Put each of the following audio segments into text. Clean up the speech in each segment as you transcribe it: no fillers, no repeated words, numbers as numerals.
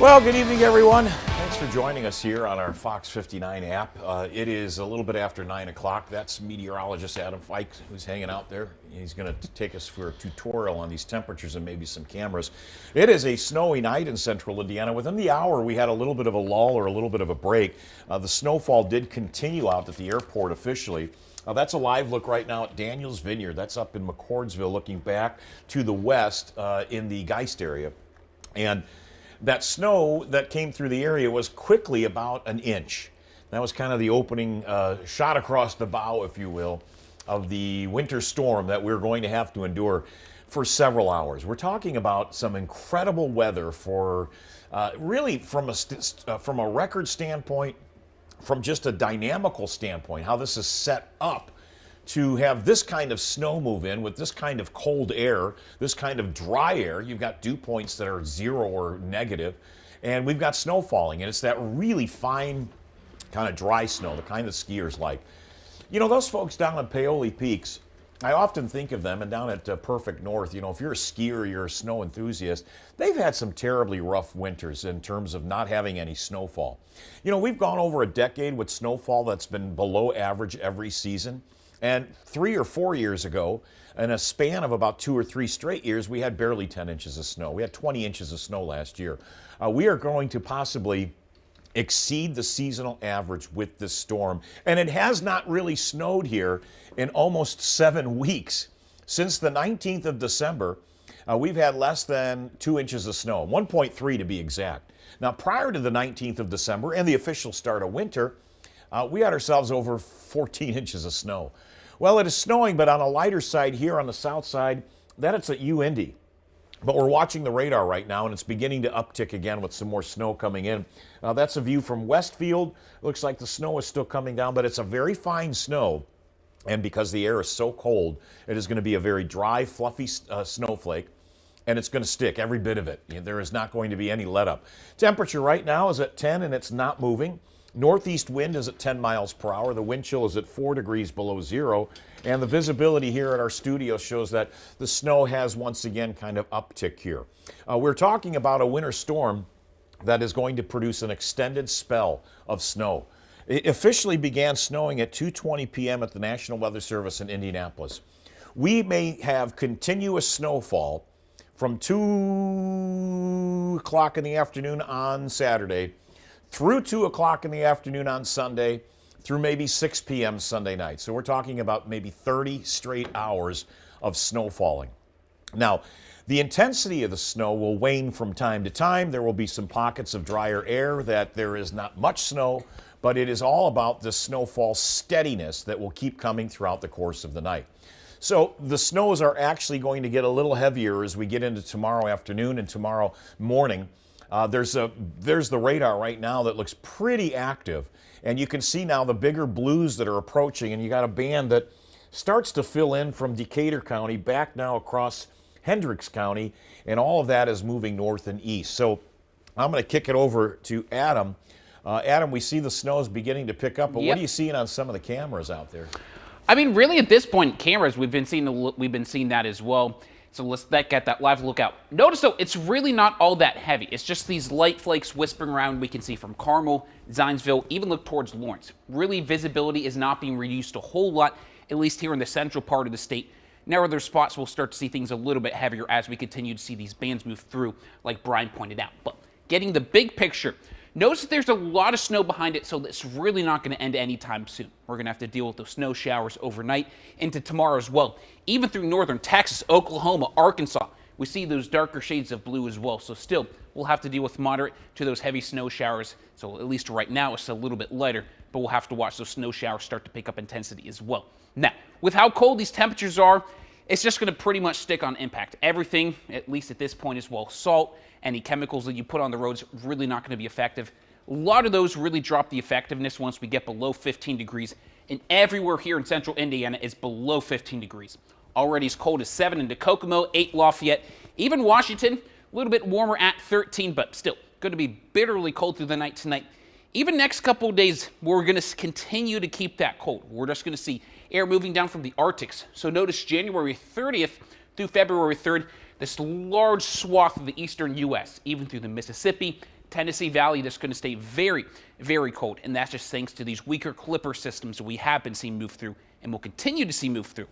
Well, good evening, everyone. Thanks for joining us here on our Fox 59 app. It is a little bit after 9 o'clock. That's meteorologist Adam Fike who's hanging out there. He's going to take us for a tutorial on these temperatures and maybe some cameras. It is a snowy night in central Indiana. Within the hour, we had a little bit of a lull or a little bit of a break. The snowfall did continue out at the airport officially. That's a live look right now at Daniels Vineyard. That's up in McCordsville, looking back to the west in the Geist area. And that snow that came through the area was quickly about an inch. That was kind of the opening shot across the bow, if you will, of the winter storm that we're going to have to endure for several hours. We're talking about some incredible weather for really from a record standpoint, from just a dynamical standpoint, how this is set up to have this kind of snow move in with this kind of cold air, this kind of dry air. You've got dew points that are 0 or negative, and we've got snow falling, and it's that really fine kind of dry snow, the kind that skiers like. You know, those folks down at Paoli Peaks, I often think of them, and down at Perfect North, you know, if you're a skier, you're a snow enthusiast, they've had some terribly rough winters in terms of not having any snowfall. You know, we've gone over a decade with snowfall that's been below average every season. And 3 or 4 years ago, in a span of about 2 or 3 straight years, we had barely 10 inches of snow. We had 20 inches of snow last year. We are going to possibly exceed the seasonal average with this storm. And it has not really snowed here in almost 7 weeks. Since the 19th of December, we've had less than 2 inches of snow, 1.3 to be exact. Now, prior to the 19th of December and the official start of winter, we had ourselves over 14 inches of snow. Well, it is snowing, but on a lighter side here on the south side, that it's at UIndy. But we're watching the radar right now, and it's beginning to uptick again with some more snow coming in. That's a view from Westfield. Looks like the snow is still coming down, but it's a very fine snow. And because the air is so cold, it is going to be a very dry, fluffy snowflake, and it's going to stick, every bit of it. There is not going to be any let up. Temperature right now is at 10, and it's not moving. Northeast wind is at 10 miles per hour. The wind chill is at 4 degrees below zero. And the visibility here at our studio shows that the snow has once again kind of uptick here. We're talking about a winter storm that is going to produce an extended spell of snow. It officially began snowing at 2:20 p.m. at the National Weather Service in Indianapolis. We may have continuous snowfall from 2 o'clock in the afternoon on Saturday through 2 o'clock in the afternoon on Sunday, through maybe 6 p.m. Sunday night. So we're talking about maybe 30 straight hours of snow falling. Now, the intensity of the snow will wane from time to time. There will be some pockets of drier air that there is not much snow, but it is all about the snowfall steadiness that will keep coming throughout the course of the night. So the snows are actually going to get a little heavier as we get into tomorrow afternoon and tomorrow morning. There's the radar right now that looks pretty active, and you can see now the bigger blues that are approaching, and you got a band that starts to fill in from Decatur County back now across Hendricks County, and all of that is moving north and east. So I'm going to kick it over to Adam. Adam, we see the snow is beginning to pick up, but What are you seeing on some of the cameras out there? I mean, really at this point, cameras, we've been seeing that as well. So let's get that live look out. Notice though, it's really not all that heavy. It's just these light flakes whispering around we can see from Carmel, Zionsville, even look towards Lawrence. Really, visibility is not being reduced a whole lot, at least here in the central part of the state. Now other spots we'll start to see things a little bit heavier as we continue to see these bands move through, like Brian pointed out. But getting the big picture, notice that there's a lot of snow behind it, so it's really not going to end anytime soon. We're going to have to deal with those snow showers overnight into tomorrow as well. Even through northern Texas, Oklahoma, Arkansas, we see those darker shades of blue as well. So still, we'll have to deal with moderate to those heavy snow showers. So at least right now, it's a little bit lighter, but we'll have to watch those snow showers start to pick up intensity as well. Now, with how cold these temperatures are, it's just going to pretty much stick on impact. Everything, at least at this point, is well, salt, any chemicals that you put on the roads, really not going to be effective. A lot of those really drop the effectiveness once we get below 15 degrees. And everywhere here in central Indiana is below 15 degrees. Already as cold as 7 into Kokomo, 8 Lafayette, even Washington, a little bit warmer at 13, but still going to be bitterly cold through the night tonight. Even next couple of days, we're going to continue to keep that cold. We're just going to see air moving down from the Arctics. So notice January 30th through February 3rd, this large swath of the eastern U.S., even through the Mississippi, Tennessee Valley that's going to stay very, very cold, and that's just thanks to these weaker Clipper systems that we have been seeing move through and will continue to see move through.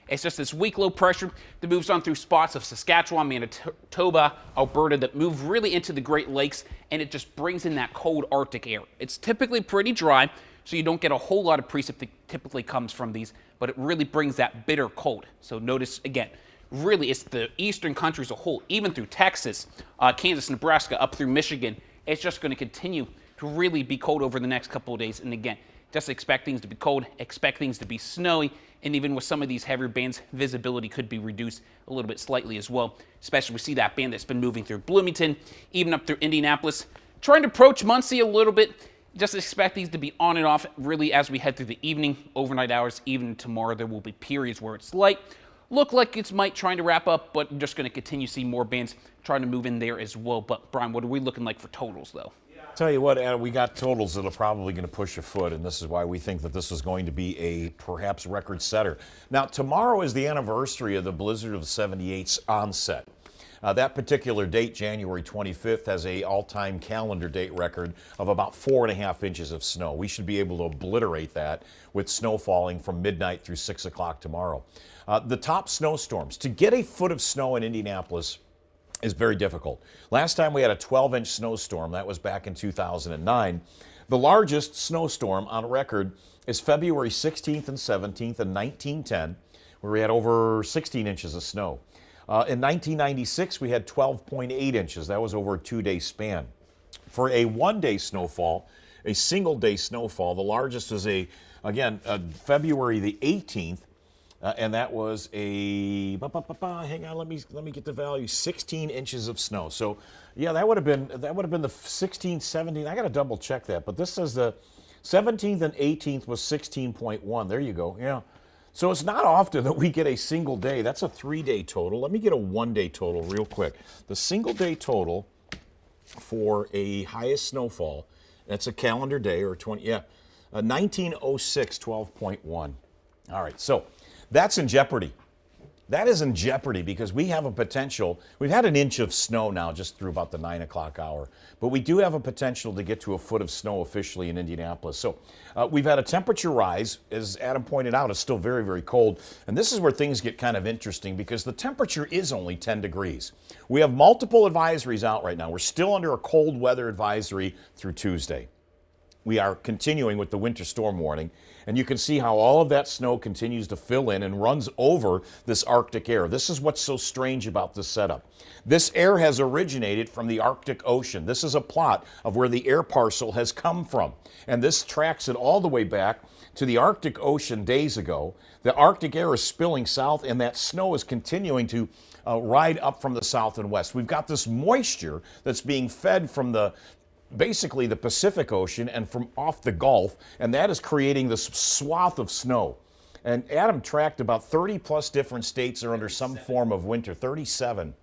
It's just this weak low pressure that moves on through spots of Saskatchewan, Manitoba, Alberta that move really into the Great Lakes, and it just brings in that cold Arctic air. It's typically pretty dry, so you don't get a whole lot of precip that typically comes from these, but it really brings that bitter cold. So notice, again, really it's the eastern country as a whole, even through Texas, Kansas, Nebraska, up through Michigan. It's just going to continue to really be cold over the next couple of days. And again, just expect things to be cold, expect things to be snowy, and even with some of these heavier bands, visibility could be reduced a little bit slightly as well. Especially we see that band that's been moving through Bloomington, even up through Indianapolis, trying to approach Muncie a little bit. Just expect these to be on and off really as we head through the evening, overnight hours, even tomorrow. There will be periods where it's light. Look like it's might trying to wrap up, but just going to continue to see more bands trying to move in there as well. But Brian, what are we looking like for totals though? Tell you what, Adam, we got totals that are probably going to push a foot, and this is why we think that this is going to be a perhaps record setter. Now, tomorrow is the anniversary of the Blizzard of 78's onset. That particular date, January 25th, has a all-time calendar date record of about 4.5 inches of snow. We should be able to obliterate that with snow falling from midnight through 6 o'clock tomorrow. The top snowstorms. To get a foot of snow in Indianapolis is very difficult. Last time we had a 12-inch snowstorm, that was back in 2009. The largest snowstorm on record is February 16th and 17th in 1910, where we had over 16 inches of snow. In 1996, we had 12.8 inches. That was over a 2-day span. For a 1-day snowfall, a single-day snowfall, the largest is February the 18th, and that was hang on, let me get the value, 16 inches of snow. So yeah, that would have been the 16th, 17th. I got to double check that, but this says the 17th and 18th was 16.1. There you go. Yeah. So it's not often that we get a single day. That's a 3-day total. Let me get a 1-day total real quick. The single day total for a highest snowfall, that's a calendar day or 1906, 12.1. All right, so that's in jeopardy. That is in jeopardy because we have a potential. We've had an inch of snow now just through about the 9 o'clock hour, but we do have a potential to get to a foot of snow officially in Indianapolis. So we've had a temperature rise. As Adam pointed out, it's still very, very cold. And this is where things get kind of interesting because the temperature is only 10 degrees. We have multiple advisories out right now. We're still under a cold weather advisory through Tuesday. We are continuing with the winter storm warning, and you can see how all of that snow continues to fill in and runs over this Arctic air. This is what's so strange about this setup. This air has originated from the Arctic Ocean. This is a plot of where the air parcel has come from, and this tracks it all the way back to the Arctic Ocean days ago. The Arctic air is spilling south, and that snow is continuing to ride up from the south and west. We've got this moisture that's being fed from basically the Pacific Ocean and from off the Gulf, and that is creating this swath of snow. And Adam tracked about 30 plus different states are under some form of winter, 37.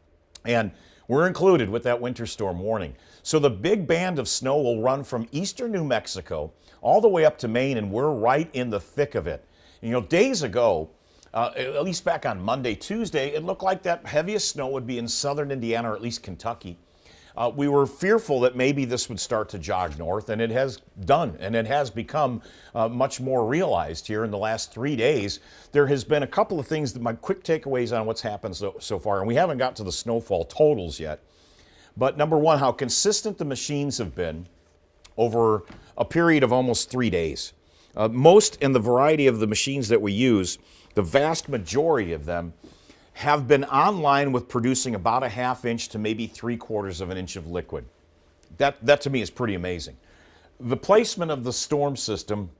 And we're included with that winter storm warning. So the big band of snow will run from eastern New Mexico all the way up to Maine, and we're right in the thick of it. You know, days ago, at least back on Monday, Tuesday, it looked like that heaviest snow would be in southern Indiana or at least Kentucky. We were fearful that maybe this would start to jog north, and it has done, and it has become much more realized here in the last 3 days. There has been a couple of things, my quick takeaways on what's happened so far, and we haven't got to the snowfall totals yet. But number one, how consistent the machines have been over a period of almost 3 days. Most in the variety of the machines that we use, the vast majority of them have been online with producing about a 1/2 inch to maybe 3/4 of an inch of liquid. That to me is pretty amazing. The placement of the storm system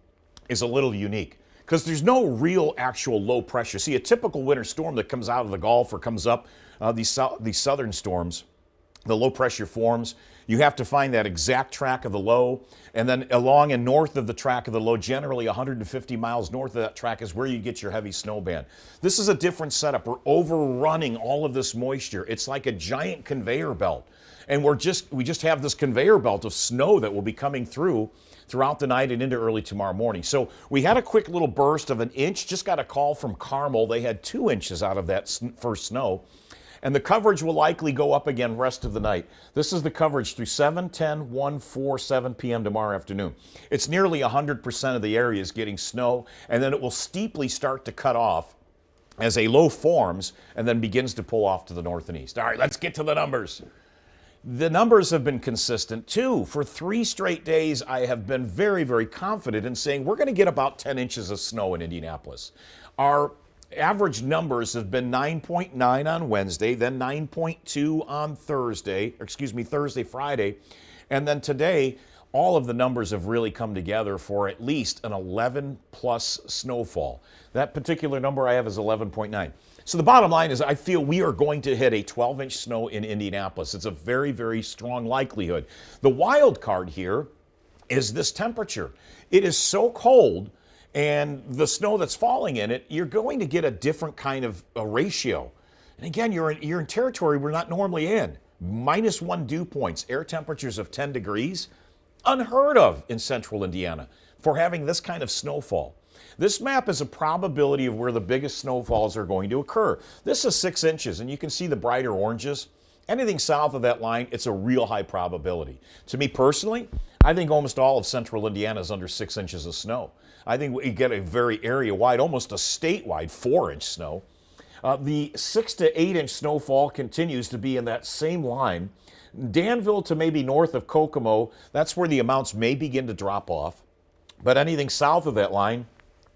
is a little unique because there's no real actual low pressure. See, a typical winter storm that comes out of the Gulf or comes up, these southern storms, the low pressure forms. You have to find that exact track of the low, and then along and north of the track of the low, generally 150 miles north of that track is where you get your heavy snow band. This is a different setup. We're overrunning all of this moisture. It's like a giant conveyor belt, and we just have this conveyor belt of snow that will be coming throughout the night and into early tomorrow morning. So we had a quick little burst of 1 inch. Just got a call from Carmel. They had 2 inches out of that first snow. And the coverage will likely go up again rest of the night. This is the coverage through 7, 10, 1, 4, 7 p.m. tomorrow afternoon. It's nearly 100% of the area is getting snow, and then it will steeply start to cut off as a low forms and then begins to pull off to the north and east. All right, let's get to the numbers. The numbers have been consistent too. For 3 straight days, I have been very, very confident in saying we're going to get about 10 inches of snow in Indianapolis. Our average numbers have been 9.9 on Wednesday, then 9.2 on Thursday, Friday, and then today, all of the numbers have really come together for at least an 11 plus snowfall. That particular number I have is 11.9. So the bottom line is I feel we are going to hit a 12-inch snow in Indianapolis. It's a very, very strong likelihood. The wild card here is this temperature. It is so cold, and the snow that's falling in it, you're going to get a different kind of a ratio. And again, you're in territory we're not normally in. -1 dew points, air temperatures of 10 degrees. Unheard of in central Indiana for having this kind of snowfall. This map is a probability of where the biggest snowfalls are going to occur. This is 6 inches, and you can see the brighter oranges. Anything south of that line, it's a real high probability. To me personally, I think almost all of central Indiana is under 6 inches of snow. I think we get a very area-wide, almost a statewide 4-inch snow. The 6 to 8 inch snowfall continues to be in that same line. Danville to maybe north of Kokomo, that's where the amounts may begin to drop off. But anything south of that line,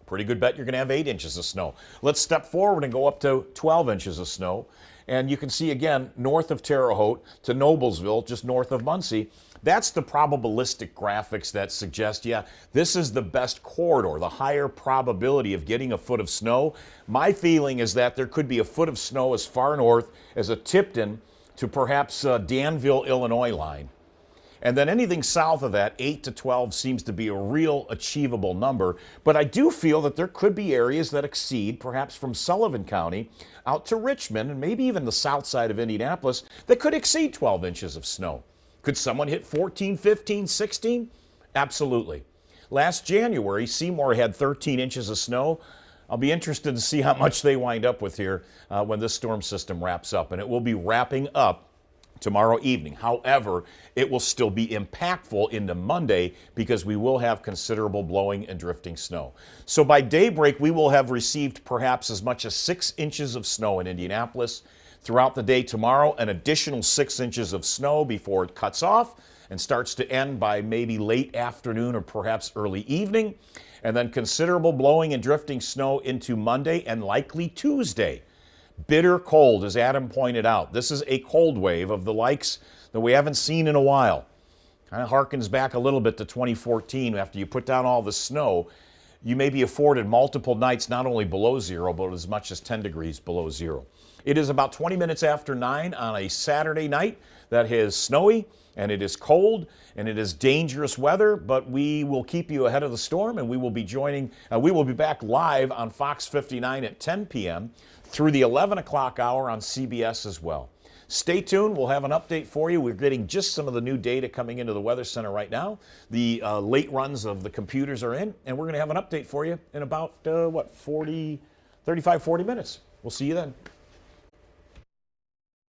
pretty good bet you're going to have 8 inches of snow. Let's step forward and go up to 12 inches of snow. And you can see again, north of Terre Haute to Noblesville, just north of Muncie. That's the probabilistic graphics that suggest, yeah, this is the best corridor, the higher probability of getting a foot of snow. My feeling is that there could be a foot of snow as far north as a Tipton to perhaps Danville, Illinois line. And then anything south of that, 8 to 12, seems to be a real achievable number. But I do feel that there could be areas that exceed, perhaps from Sullivan County out to Richmond, and maybe even the south side of Indianapolis, that could exceed 12 inches of snow. Could someone hit 14, 15, 16? Absolutely. Last January, Seymour had 13 inches of snow. I'll be interested to see how much they wind up with here when this storm system wraps up. And it will be wrapping up tomorrow evening. However, it will still be impactful into Monday because we will have considerable blowing and drifting snow. So by daybreak, we will have received perhaps as much as 6 inches of snow in Indianapolis. Throughout the day tomorrow, an additional 6 inches of snow before it cuts off and starts to end by maybe late afternoon or perhaps early evening. And then considerable blowing and drifting snow into Monday and likely Tuesday. Bitter cold, as Adam pointed out. This is a cold wave of the likes that we haven't seen in a while. Kind of harkens back a little bit to 2014. After you put down all the snow, you may be afforded multiple nights not only below zero, but as much as 10 degrees below zero. It is about 20 minutes after 9 on a Saturday night that is snowy, and it is cold, and it is dangerous weather, but we will keep you ahead of the storm, and we will be back live on Fox 59 at 10 p.m. through the 11 o'clock hour on CBS as well. Stay tuned. We'll have an update for you. We're getting just some of the new data coming into the Weather Center right now. The late runs of the computers are in, and we're going to have an update for you in about, 35, 40 minutes. We'll see you then.